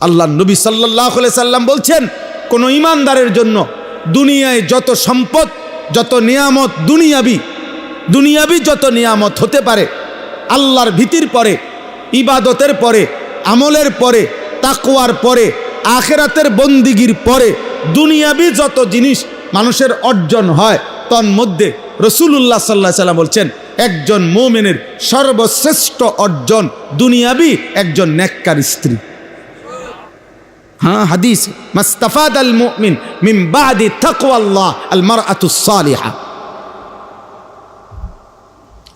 আল্লাহ নবী সাল্লাল্লাহু আলাইহি সাল্লাম বলছেন, কোন ঈমানদারের জন্য দুনিয়ায় যত সম্পদ, যত নিয়ামত, দুনিয়াবি যত নিয়ামত হতে পারে, আল্লাহর ভীতির পরে, ইবাদতের পরে, আমলের পরে, তাকওয়ার পরে, আখিরাতের বন্দিগির পরে দুনিয়াবি যত জিনিস মানুষের অর্জন হয়, তন্মধ্যে রাসূলুল্লাহ সাল্লাল্লাহু আলাইহি সাল্লাম বলছেন একজন মুমিনের সর্বশ্রেষ্ঠ অর্জন দুনিয়াবি একজন নেককার স্ত্রী। হ্যাঁ, হাদিস, মাস্তাফাদ আল মুমিন মিন বাদি তাকওয়াল্লাহ আল মারআতুস সালিহা।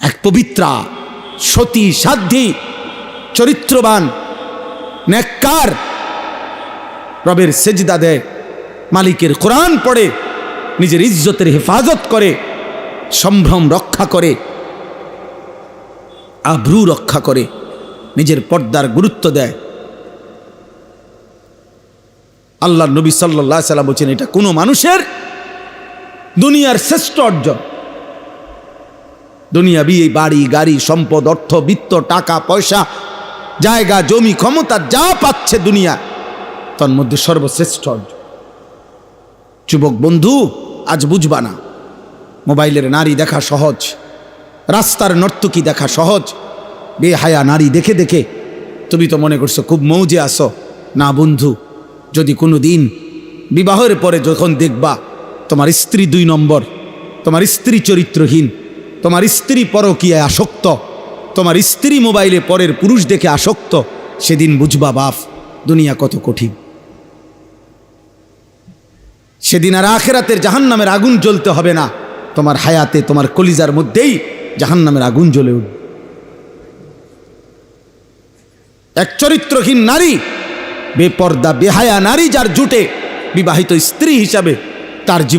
এক পবিত্রা, সতী, সাধ্বী, চরিত্রবান, নেককার, রবের সেজদা দেয়, মালিকের কোরআন পড়ে, নিজের ইজ্জতের হেফাজত করে, সম্ভ্রম রক্ষা করে, আব্রু রক্ষা করে, নিজের পর্দার গুরুত্ব দেয়। আল্লাহ নবী সাল্লাল্লাহু আলাইহি সাল্লাম বলছেন এটা কোনো মানুষের দুনিয়ার শ্রেষ্ঠ অর্জন। দুনিয়াবি এই বাড়ি, গাড়ি, সম্পদ, অর্থ, বিত্ত, টাকা পয়সা, জায়গা, জমি, ক্ষমতা যা পাচ্ছে দুনিয়া, তার মধ্যে সর্বশ্রেষ্ঠ অর্জন। যুবক বন্ধু, আজ বুঝবা না, মোবাইলের নারী দেখা সহজ, রাস্তার নর্তকী দেখা সহজ, বেহায়া নারী দেখে দেখে তুমি তো মনে করছো খুব মৌজে আসো। না বন্ধু, যদি কোনো দিন বিবাহের পরে যখন দেখবা তোমার স্ত্রী 2 নম্বর, তোমার স্ত্রী চরিত্রহীন, তোমার স্ত্রী পরকীয়ায় আসক্ত, তোমার স্ত্রী মোবাইলে পরের পুরুষ দেখে আসক্ত, সেদিন বুঝবা বাপ দুনিয়া কত কঠিন। সেদিন আর আখিরাতের জাহান্নামের আগুন জ্বলতে হবে না, তোমার হায়াতে, তোমার কলিজার মধ্যেই জাহান্নামের আগুন জ্বলে উঠবে। এক চরিত্রহীন নারী, বেপর্দা বেহায়া নারী যার জুটে বিবাহিত স্ত্রী হিসাবে তার জীবন